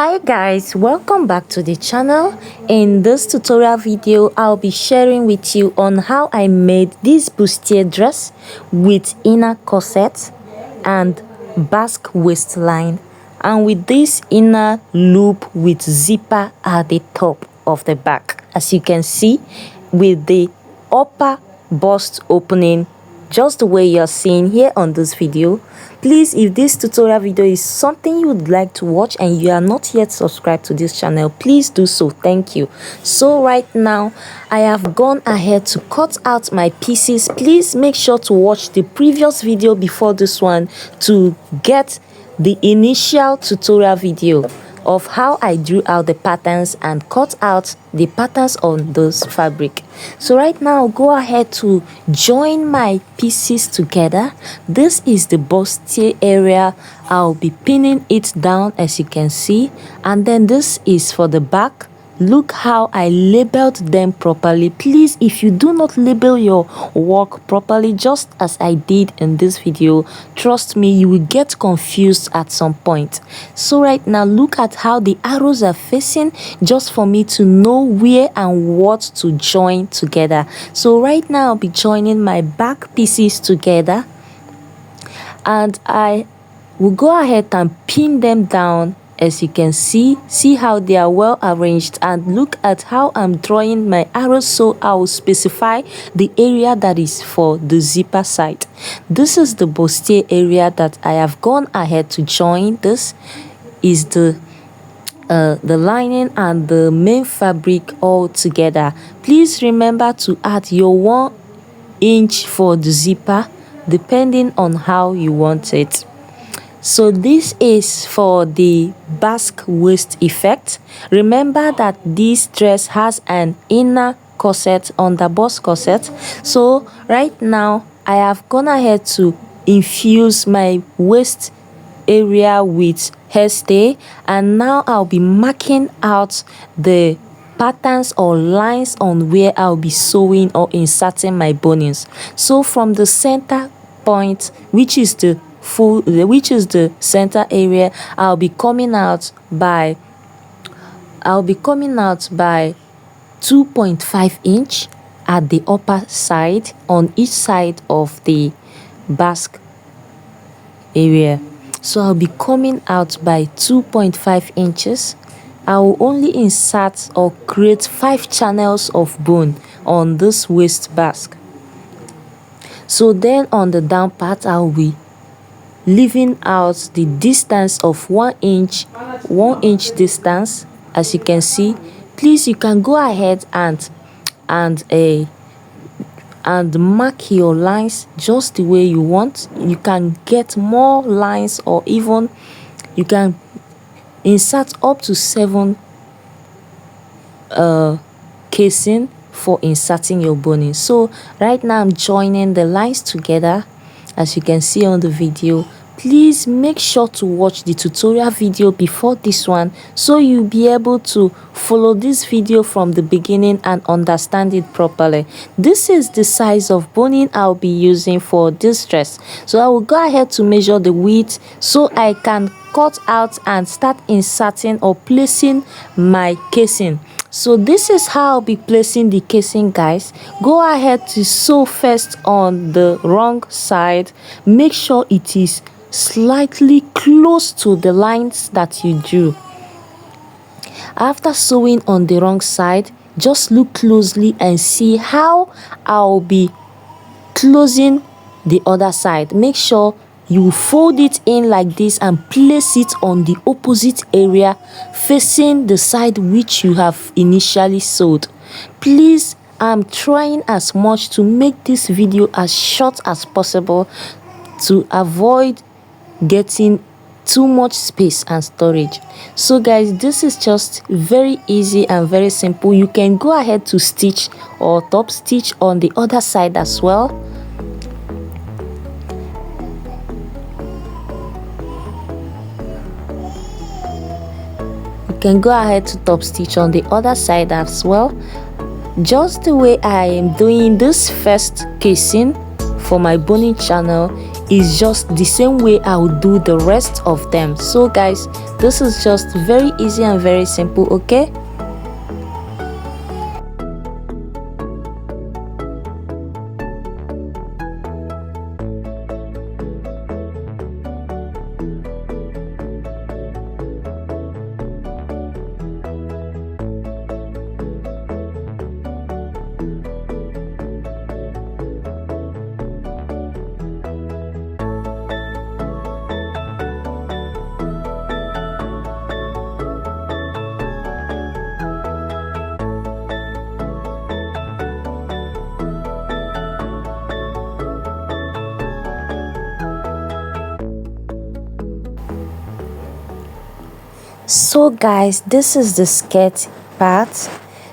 Hi guys, welcome back to the channel. In this tutorial video I'll be sharing with you on how I made this bustier dress with inner corset and basque waistline, and with this inner loop with zipper at the top of the back, as you can see, with the upper bust opening just the way you're seeing here on this video. Please, if this tutorial video is something you would like to watch and you are not yet subscribed to this channel, please do so. Thank you. So right now I have gone ahead to cut out my pieces. Please make sure to watch the previous video before this one to get the initial tutorial video of how I drew out the patterns and cut out the patterns on those fabric. So right now go ahead to join my pieces together. This is the bustier area. I'll be pinning it down, as you can see, and then this is for the back. Look how I labeled them properly. Please, if you do not label your work properly, just as I did in this video, trust me, you will get confused at some point. So right now, look at how the arrows are facing, just for me to know where and what to join together. So right now I'll be joining my back pieces together, and I will go ahead and pin them down. As you can see how they are well arranged, and look at how I'm drawing my arrows, so I will specify the area that is for the zipper side. This is the bustier area that I have gone ahead to join. This is the lining and the main fabric all together. Please remember to add your 1 inch for the zipper depending on how you want it. So this is for the basque waist effect. Remember that this dress has an inner corset, under bust corset. So right now I have gone ahead to infuse my waist area with hairstay, and now I'll be marking out the patterns or lines on where I'll be sewing or inserting my bonnets. So from the center point, which is the center area, I'll be coming out by 2.5 inch at the upper side on each side of the basque area. So I'll be coming out by 2.5 inches. I will only insert or create 5 channels of bone on this waist basque. So then on the down part, I'll be leaving out the distance of 1 inch distance, as you can see. Please, you can go ahead and mark your lines just the way you want. You can get more lines, or even you can insert up to 7 casing for inserting your boning. So right now I'm joining the lines together, as you can see on the video. Please make sure to watch the tutorial video before this one, so you'll be able to follow this video from the beginning and understand it properly. This is the size of boning I'll be using for this dress. So I will go ahead to measure the width so I can cut out and start inserting or placing my casing. So this is how I'll be placing the casing, guys. Go ahead to sew first on the wrong side. Make sure it is slightly close to the lines that you drew. After sewing on the wrong side, just look closely and see how I'll be closing the other side. Make sure you fold it in like this and place it on the opposite area facing the side which you have initially sewed. Please, I'm trying as much to make this video as short as possible to avoid getting too much space and storage. So guys, this is just very easy and very simple. You can go ahead to stitch or top stitch on the other side as well. You can go ahead to top stitch on the other side as well, just the way I am doing this first casing for my boning channel. is just the same way I will do the rest of them. So guys, this is just very easy and very simple, okay? So guys, this is the skirt part.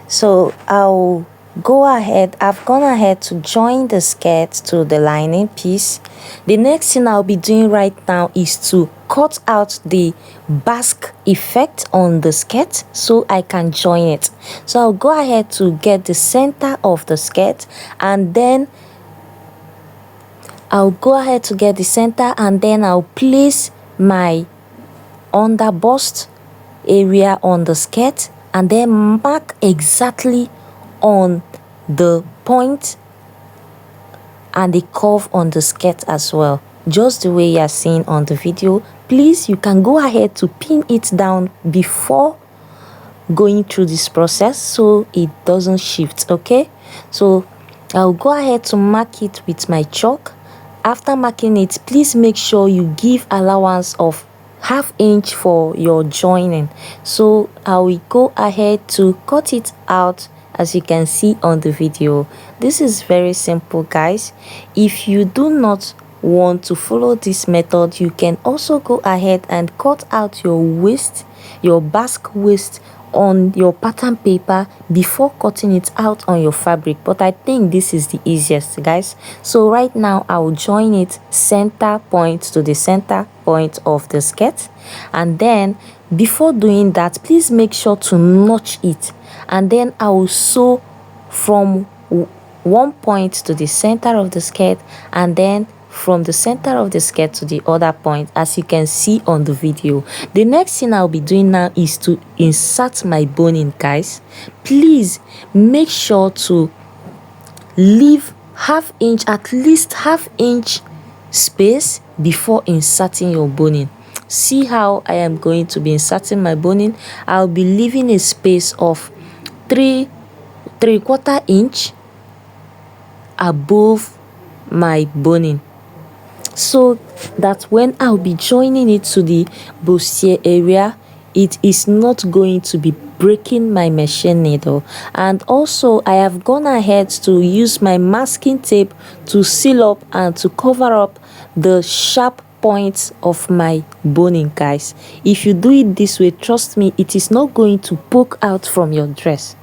So I've gone ahead to join the skirt to the lining piece. The next thing I'll be doing right now is to cut out the basque effect on the skirt so I can join it. So I'll go ahead to get the center of the skirt, and then I'll place my under bust area on the skirt and then mark exactly on the point and the curve on the skirt as well, just the way you are seeing on the video. Please, you can go ahead to pin it down before going through this process so it doesn't shift, okay? So I'll go ahead to mark it with my chalk. After marking it, please make sure you give allowance of ½ inch for your joining. So I will go ahead to cut it out as you can see on the video. This is very simple, guys. If you do not want to follow this method, you can also go ahead and cut out your waist, your basque waist, on your pattern paper before cutting it out on your fabric. But I think this is the easiest, guys. So right now I will join it center point to the center point of the skirt, and then before doing that, please make sure to notch it, and then I will sew from one point to the center of the skirt, and then from the center of the skirt to the other point, as you can see on the video. The next thing I'll be doing now is to insert my boning, guys. Please make sure to leave at least ½ inch space before inserting your boning. See how I am going to be inserting my boning. I'll be leaving a space of 3/4 inch above my boning, so that when I'll be joining it to the bustier area, it is not going to be breaking my machine needle. And also I have gone ahead to use my masking tape to seal up and to cover up the sharp points of my boning, guys. If you do it this way, trust me, it is not going to poke out from your dress.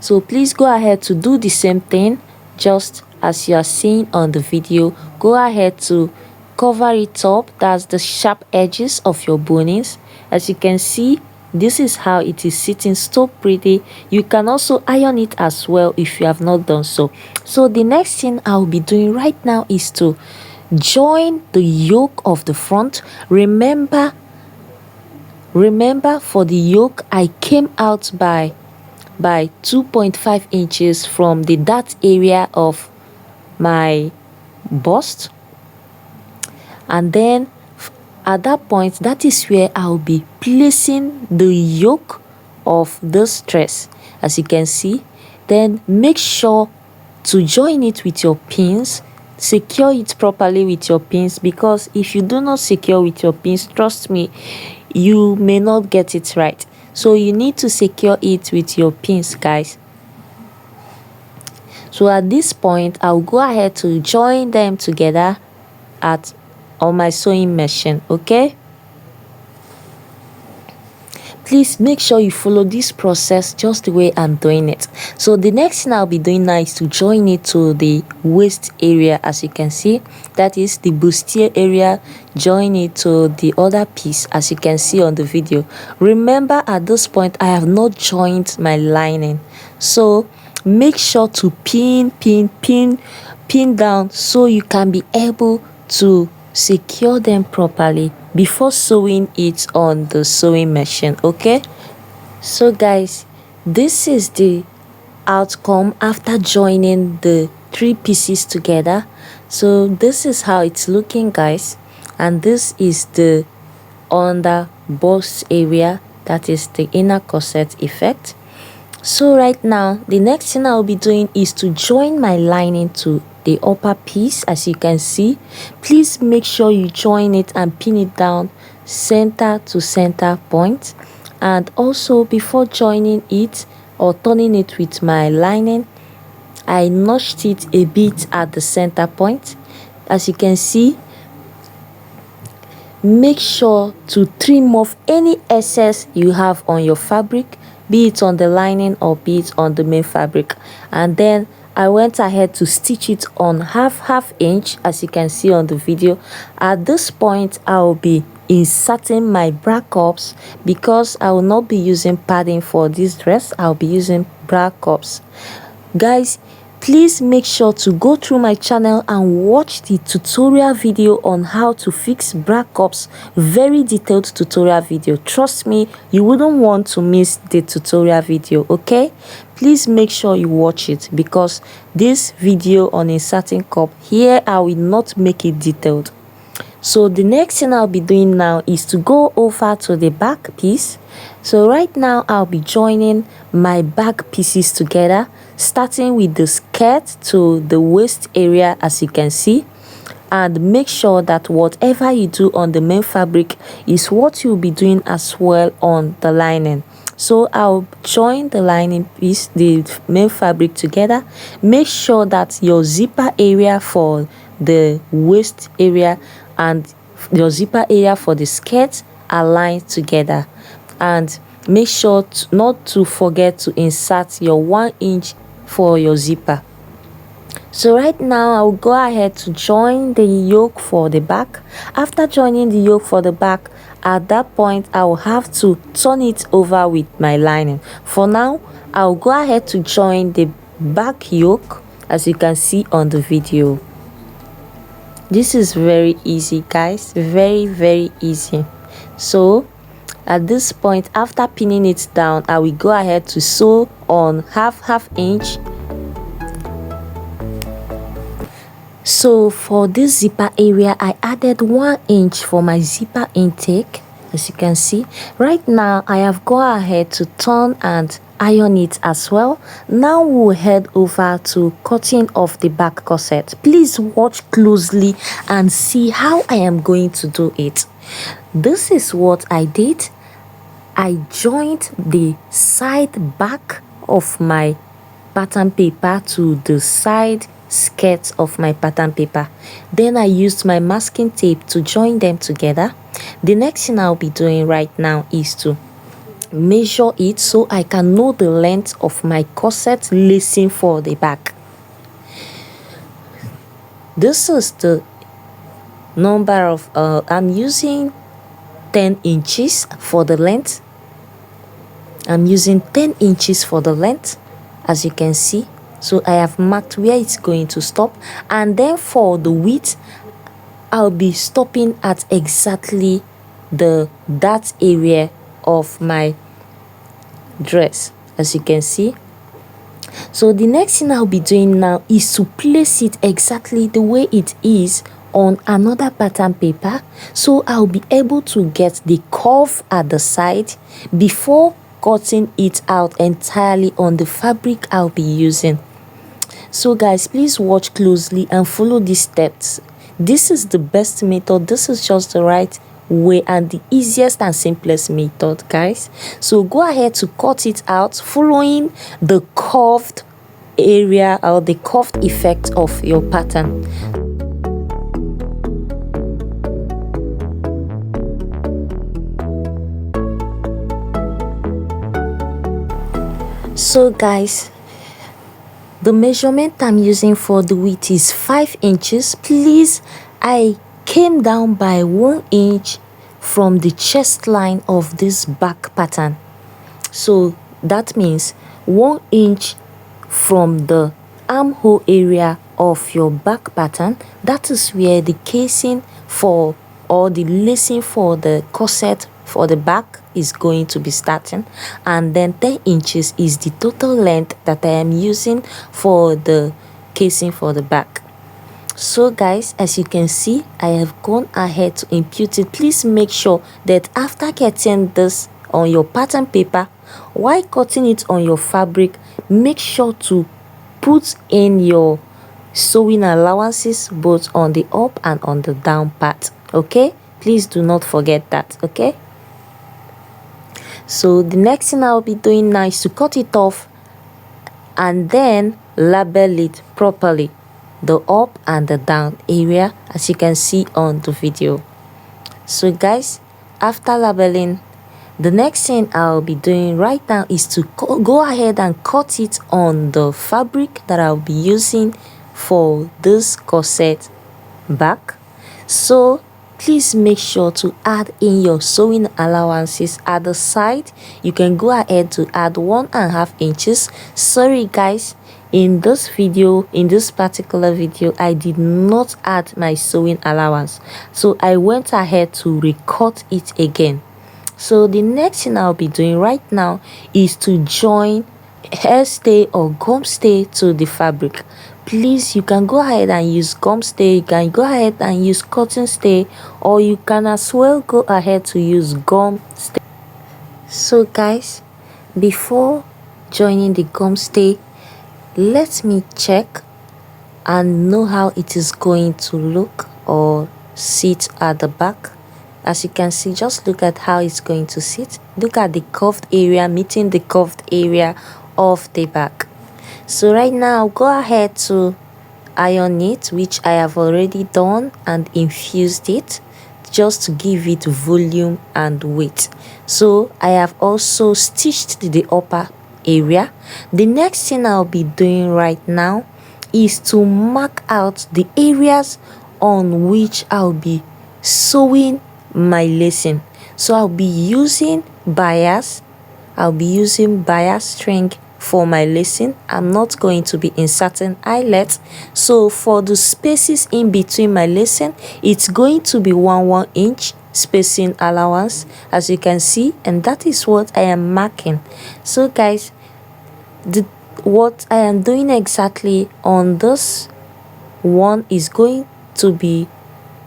So please go ahead to do the same thing, just as you are seeing on the video. Go ahead to cover it up. That's the sharp edges of your bonings. As you can see, this is how it is sitting so pretty. You can also iron it as well if you have not done so. So the next thing I'll be doing right now is to join the yoke of the front. Remember for the yoke, I came out by 2.5 inches from the dart area of my bust, and then at that point, that is where I'll be placing the yoke of this dress, as you can see. Then make sure to join it with your pins. Secure it properly with your pins, because if you do not secure with your pins, trust me, you may not get it right. So you need to secure it with your pins, guys. So at this point, I'll go ahead to join them together on my sewing machine, okay? Please make sure you follow this process just the way I'm doing it. So the next thing I'll be doing now is to join it to the waist area. As you can see, that is the bustier area. Join it to the other piece, as you can see on the video. Remember, at this point I have not joined my lining, so make sure to pin pin down so you can be able to secure them properly before sewing it on the sewing machine. Okay, so guys, this is the outcome after joining the 3 pieces together. So this is how it's looking, guys, and this is the under bust area, that is the inner corset effect. So right now, the next thing I'll be doing is to join my lining to the upper piece. As you can see, please make sure you join it and pin it down center to center point. And also, before joining it or turning it with my lining, I notched it a bit at the center point. As you can see, make sure to trim off any excess you have on your fabric, be it on the lining or be it on the main fabric. And then I went ahead to stitch it on half inch, as you can see on the video. At this point, I'll be inserting my bra cups because I will not be using padding for this dress. I'll be using bra cups. Guys, please make sure to go through my channel and watch the tutorial video on how to fix bra cups. Very detailed tutorial video. Trust me, you wouldn't want to miss the tutorial video. Okay, please make sure you watch it because this video on inserting cup here, I will not make it detailed. So the next thing I'll be doing now is to go over to the back piece. So right now I'll be joining my back pieces together, starting with the skirt to the waist area, as you can see. And make sure that whatever you do on the main fabric is what you'll be doing as well on the lining. So I'll join the lining piece, the main fabric together. Make sure that your zipper area for the waist area and your zipper area for the skirt are lined together. And make sure not to forget to insert your 1 inch for your zipper. So right now I'll go ahead to join the yoke for the back. After joining the yoke for the back, at that point I will have to turn it over with my lining. For now, I'll go ahead to join the back yoke, as you can see on the video. This is very easy, guys, very easy. So at this point, after pinning it down, I will go ahead to sew on half inch. So for this zipper area, I added 1 inch for my zipper intake. As you can see, right now I have gone ahead to turn and iron it as well. Now we'll head over to cutting off the back corset. Please watch closely and see how I am going to do it. This is what I did. I joined the side back of my pattern paper to the side skirt of my pattern paper. Then I used my masking tape to join them together. The next thing I'll be doing right now is to measure it so I can know the length of my corset lacing for the back. This is the number of I'm using 10 inches for the length. I'm using 10 inches for the length, as you can see. So I have marked where it's going to stop, and then for the width I'll be stopping at exactly that area of my dress, as you can see. So the next thing I'll be doing now is to place it exactly the way it is on another pattern paper, so I'll be able to get the curve at the side before cutting it out entirely on the fabric I'll be using. So guys, please watch closely and follow these steps. This is the best method. This is just the right way and the easiest and simplest method, guys. So go ahead to cut it out following the curved area or the curved effect of your pattern. So guys, the measurement I'm using for the width is 5 inches. Please, I came down by 1 inch from the chest line of this back pattern. So that means 1 inch from the armhole area of your back pattern, that is where the casing for or the lacing for the corset for the back is going to be starting, and then 10 inches is the total length that I am using for the casing for the back. So guys, as you can see, I have gone ahead to impute it. Please make sure that after getting this on your pattern paper, while cutting it on your fabric, make sure to put in your sewing allowances both on the up and on the down part. Okay, please do not forget that. Okay, so the next thing I'll be doing now is to cut it off and then label it properly, the up and the down area, as you can see on the video. So guys, after labeling, the next thing I'll be doing right now is to go ahead and cut it on the fabric that I'll be using for this corset back. So please make sure to add in your sewing allowances at the side. You can go ahead to add 1.5 inches. Sorry guys, in this particular video, I did not add my sewing allowance, so I went ahead to recut it again. So the next thing I'll be doing right now is to join hair stay or gum stay to the fabric. Please, you can go ahead and use gum stay, you can go ahead and use cotton stay, or you can as well go ahead to use gum stay. So guys, before joining the gum stay, let me check and know how it is going to look or sit at the back. As you can see, just look at how it's going to sit. Look at the curved area meeting the curved area of the back. So right now, I'll go ahead to iron it, which I have already done, and infused it just to give it volume and weight. So I have also stitched the upper area. The next thing I'll be doing right now is to mark out the areas on which I'll be sewing my lacing. So I'll be using bias string for my lacing. I'm not going to be inserting eyelets, so for the spaces in between my lacing, it's going to be 1 inch spacing allowance, as you can see, and that is what I am marking. So guys, what I am doing exactly on this one is going to be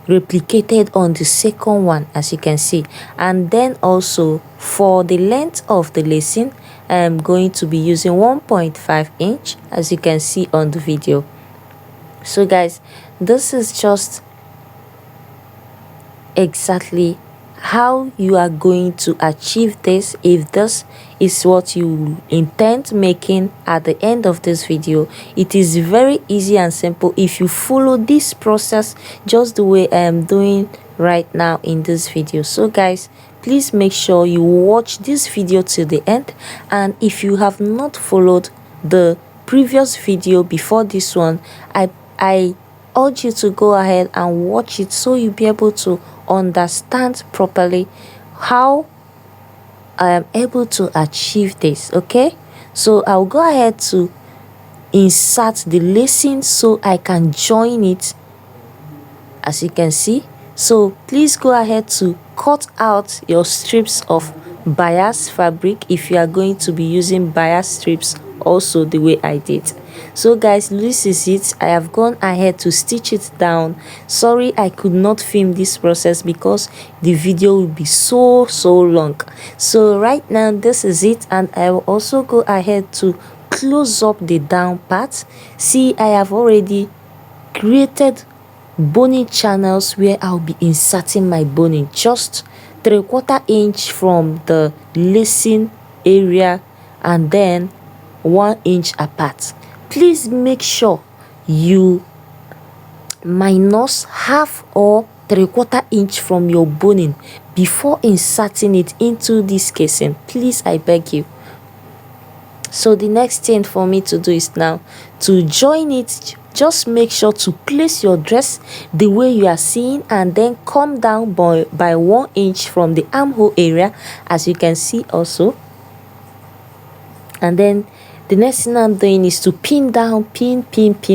replicated on the second one, as you can see. And then also for the length of the lacing, I am going to be using 1.5 inch, as you can see on the video. So guys, this is just exactly how you are going to achieve this. If this is what you intend making at the end of this video, it is very easy and simple if you follow this process just the way I am doing right now in this video. So guys, please make sure you watch this video till the end, and if you have not followed the previous video before this one, I urge you to go ahead and watch it so you'll be able to understand properly how I am able to achieve this. Okay, so I'll go ahead to insert the lacing so I can join it, as you can see. So please go ahead to cut out your strips of bias fabric if you are going to be using bias strips also the way I did. So guys, this is it. I have gone ahead to stitch it down. Sorry I could not film this process because the video will be so long. So right now this is it, and I will also go ahead to close up the down part. See, I have already created boning channels where I'll be inserting my boning just 3/4 inch from the lacing area and then 1 inch apart. Please make sure you minus half or 3/4 inch from your boning before inserting it into this casing. Please, I beg you. So the next thing for me to do is now to join it. Just make sure to place your dress the way you are seeing and then come down by 1 inch from the armhole area, as you can see also. And then the next thing I'm doing is to pin down, pin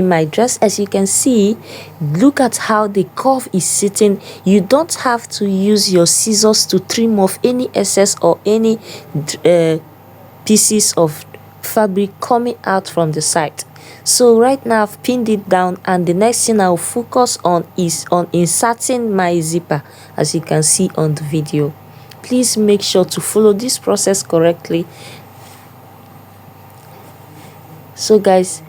my dress. As you can see, look at how the curve is sitting. You don't have to use your scissors to trim off any excess or any pieces of fabric coming out from the side. So right now I've pinned it down, and the next thing I'll focus on is on inserting my zipper, as you can see on the video. Please make sure to follow this process correctly. So guys,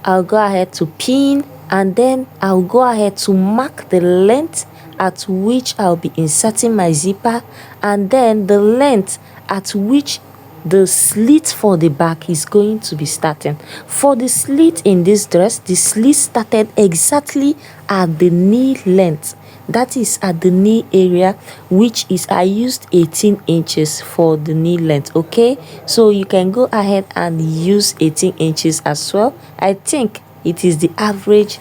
I'll go ahead to pin, and then I'll go ahead to mark the length at which I'll be inserting my zipper, and then the length at which the slit for the back is going to be starting. For the slit in this dress, the slit started exactly at the knee length. That is at the knee area, which is I used 18 inches for the knee length. Okay, so you can go ahead and use 18 inches as well. I think it is the average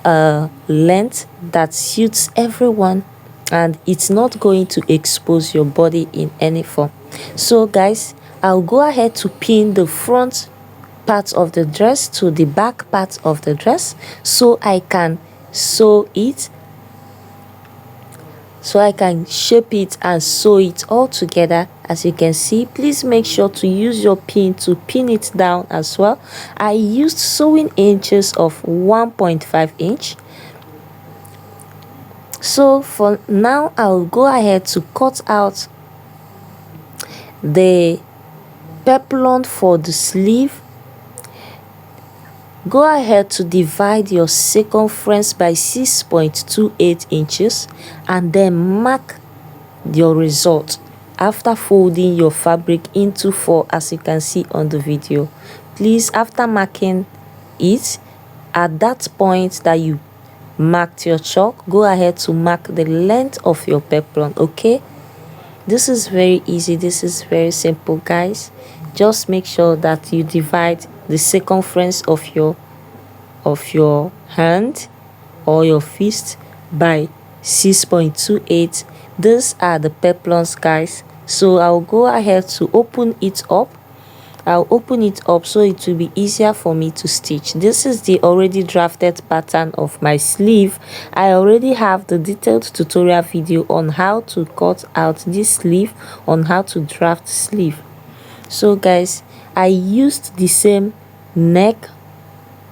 length that suits everyone, and it's not going to expose your body in any form. So guys, I'll go ahead to pin the front part of the dress to the back part of the dress, so I can sew it, so I can shape it and sew it all together. As you can see, please make sure to use your pin to pin it down as well. I used sewing inches of 1.5 inch. So for now, I'll go ahead to cut out the peplon for the sleeve. Go ahead to divide your circumference by 6.28 inches, and then mark your result after folding your fabric into 4, as you can see on the video. Please, after marking it, at that point that you marked your chalk, go ahead to mark the length of your peplon. Okay, this is very easy, this is very simple guys. Just make sure that you divide the circumference of your hand or your fist by 6.28. These are the peplons guys. So I'll go ahead to open it up. I'll open it up so it will be easier for me to stitch. This is the already drafted pattern of my sleeve. I already have the detailed tutorial video on how to cut out this sleeve, on how to draft sleeve. So guys, I used the same neck,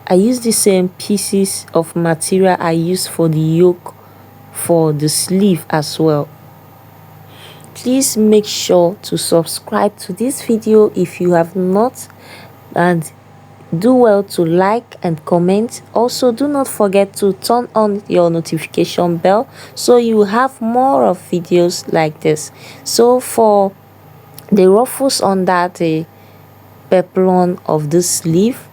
I used the same pieces of material I used for the yoke for the sleeve as well. Please make sure to subscribe to this video if you have not, and do well to like and comment. Also, do not forget to turn on your notification bell so you have more of videos like this. So for the ruffles on that peplon of the sleeve,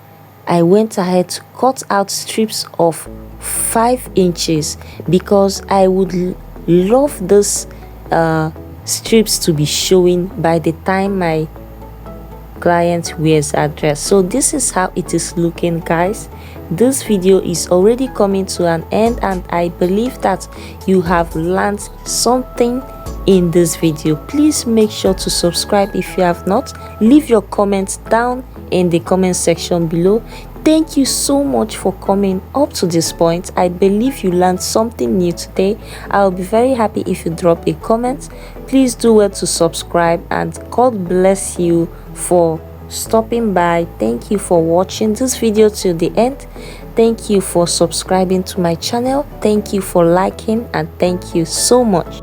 I went ahead to cut out strips of 5 inches because I would love this strips to be showing by the time my client wears a dress. So this is how it is looking guys. This video is already coming to an end, and I believe that you have learned something in this video. Please make sure to subscribe if you have not. Leave your comments down in the comment section below. Thank you so much for coming up to this point. I believe you learned something new today. I'll be very happy if you drop a comment. Please do well to subscribe, and God bless you for stopping by. Thank you for watching this video till the end. Thank you for subscribing to my channel. Thank you for liking, and thank you so much.